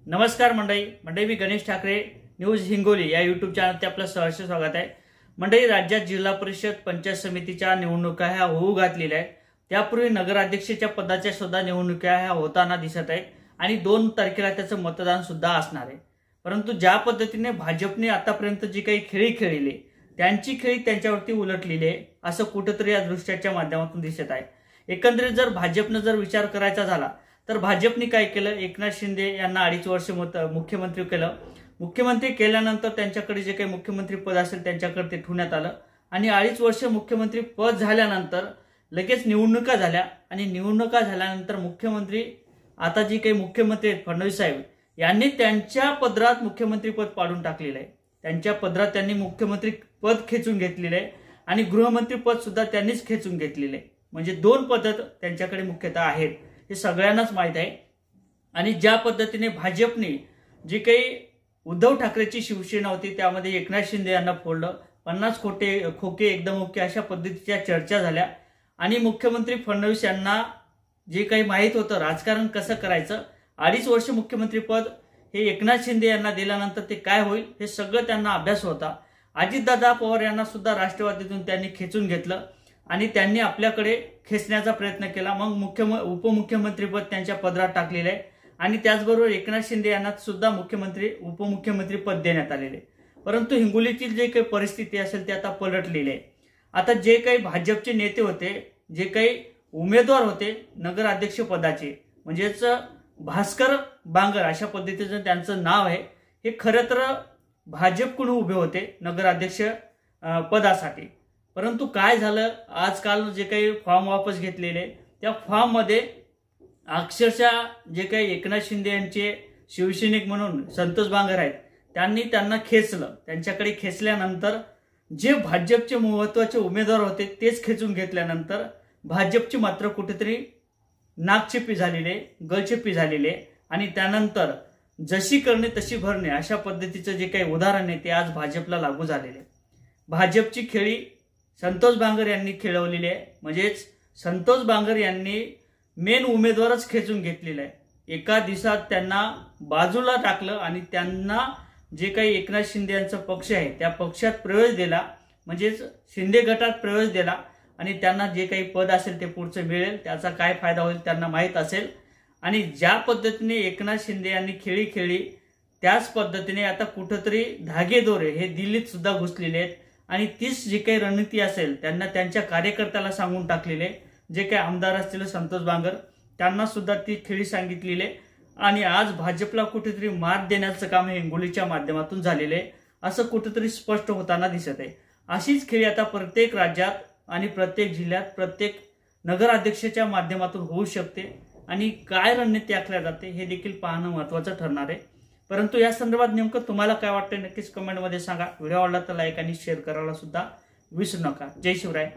नमस्कार मंडळी मी गणेश ठाकरे न्यूज हिंगोली या यूट्यूब चॅनलचे आपलं सहर्ष स्वागत आहे। मंडळी, राज्यात जिल्हा परिषद पंचायत समितीच्या निवडणुका ह्या होऊ घातलेल्या आहेत। त्यापूर्वी नगराध्यक्षाच्या पदाच्या सुद्धा निवडणुका ह्या होताना दिसत आहेत आणि 2 तारखेला त्याचं मतदान सुद्धा असणार आहे। परंतु ज्या पद्धतीने भाजपने आतापर्यंत जी काही खेळी खेळली त्यांची खेळी त्यांच्यावरती उलटलेली आहे असं कुठेतरी या दृश्याच्या माध्यमातून दिसत आहे। एकंदरीत जर भाजपने जर विचार करायचा झाला तर भाजपने काय केलं, एकनाथ शिंदे यांना 2.5 वर्ष मुख्यमंत्री केलं। मुख्यमंत्री केल्यानंतर त्यांच्याकडे जे काही मुख्यमंत्री पद असेल त्यांच्याकडे ते ठेवण्यात आलं आणि 2.5 वर्ष मुख्यमंत्री पद झाल्यानंतर लगेच निवडणुका झाल्या आणि निवडणुका झाल्यानंतर मुख्यमंत्री आता जी काही मुख्यमंत्री आहेत फडणवीस साहेब यांनी त्यांच्या पदरात मुख्यमंत्री पद पाडून टाकलेलं आहे। त्यांच्या पदरात त्यांनी मुख्यमंत्री पद खेचून घेतलेलं आहे आणि गृहमंत्री पद सुद्धा त्यांनीच खेचून घेतलेलं आहे। म्हणजे 2 पद त्यांच्याकडे मुख्यतः आहेत हे सगळ्यांनाच माहित आहे। आणि ज्या पद्धतीने भाजपने जे काही उद्धव ठाकरेची शिवसेना होती त्यामध्ये एकनाथ शिंदे यांना फोडलं, 50 खोके एकदम ओके अशा पद्धतीच्या चर्चा झाल्या आणि मुख्यमंत्री फडणवीस यांना जे काही माहित होतं राजकारण कसं करायचं, 2.5 वर्ष मुख्यमंत्री पद हे एकनाथ शिंदे यांना दिल्यानंतर ते काय होईल हे सगळं त्यांना अभ्यास होता। अजितदादा पवार यांना सुद्धा राष्ट्रवादीतून त्यांनी खेचून घेतलं आणि त्यांनी आपल्याकडे खेचण्याचा प्रयत्न केला। मग उपमुख्यमंत्रीपद त्यांच्या पदरात टाकलेले आहे आणि त्याचबरोबर एकनाथ शिंदे यांना सुद्धा उपमुख्यमंत्री पद देण्यात आलेले। परंतु हिंगोलीची जे काही परिस्थिती असेल ते आता पलटलेली आहे। आता जे काही भाजपचे नेते होते, जे काही उमेदवार होते नगराध्यक्ष पदाचे, म्हणजेच भास्कर बांगर अशा पद्धतीचं त्यांचं नाव आहे, हे खरं तर भाजपकडून उभे होते नगराध्यक्ष पदासाठी। परंतु काय झालं, आजकाल जे काही फॉर्म वापस घेतलेले त्या फॉर्म मध्ये अक्षरशः जे काही एकनाथ शिंदे यांचे शिवसैनिक म्हणून संतोष बांगर आहेत त्यांनी त्यांना खेचलं। त्यांच्याकडे खेचल्यानंतर जे भाजपचे महत्त्वाचे उमेदवार होते तेच खेचून घेतल्यानंतर भाजपची मात्र कुठेतरी नाकचिप्पी झालेले, गळचिप्पी झालेले आणि त्यानंतर जशी करणे तशी भरणे अशा पद्धतीचं जे काही उदाहरण आहे ते आज भाजपला लागू झालेले। भाजपची खेळी संतोष बांगर यांनी खेळवलेली आहे, म्हणजेच संतोष बांगर यांनी मेन उमेदवारच खेचून घेतलेला आहे। एका दिवसात त्यांना बाजूला टाकलं आणि त्यांना जे काही एकनाथ शिंदे यांचा पक्ष आहे त्या पक्षात प्रवेश दिला, म्हणजेच शिंदे गटात प्रवेश दिला आणि त्यांना जे काही पद असेल ते पुढचं मिळेल, त्याचा काय फायदा होईल त्यांना माहीत असेल। आणि ज्या पद्धतीने एकनाथ शिंदे यांनी खेळी खेळली त्याच पद्धतीने आता कुठेतरी धागेदोरे हे दिल्लीत सुद्धा घुसलेले आहेत आणि तीच जी काही रणनीती असेल त्यांना त्यांच्या कार्यकर्त्याला सांगून टाकलेले, जे काही आमदार असतील संतोष बांगर त्यांना सुद्धा ती खेळी सांगितलेली आणि आज भाजपला कुठेतरी मात देण्याचं काम हे हिंगोलीच्या माध्यमातून झालेले आहे असं कुठेतरी स्पष्ट होताना दिसत आहे। अशीच खेळी आता प्रत्येक राज्यात आणि प्रत्येक जिल्ह्यात प्रत्येक नगराध्यक्षाच्या माध्यमातून होऊ शकते आणि काय रणनीती आखल्या जाते हे देखील पाहणं महत्त्वाचं ठरणार आहे। परंतु या संदर्भात नेमकं तुम्हाला काय वाटतं नक्कीच कमेंटमध्ये सांगा। व्हिडिओ आवडला तर लाईक आणि शेअर करायला सुद्धा विसरू नका। जय शिवराय।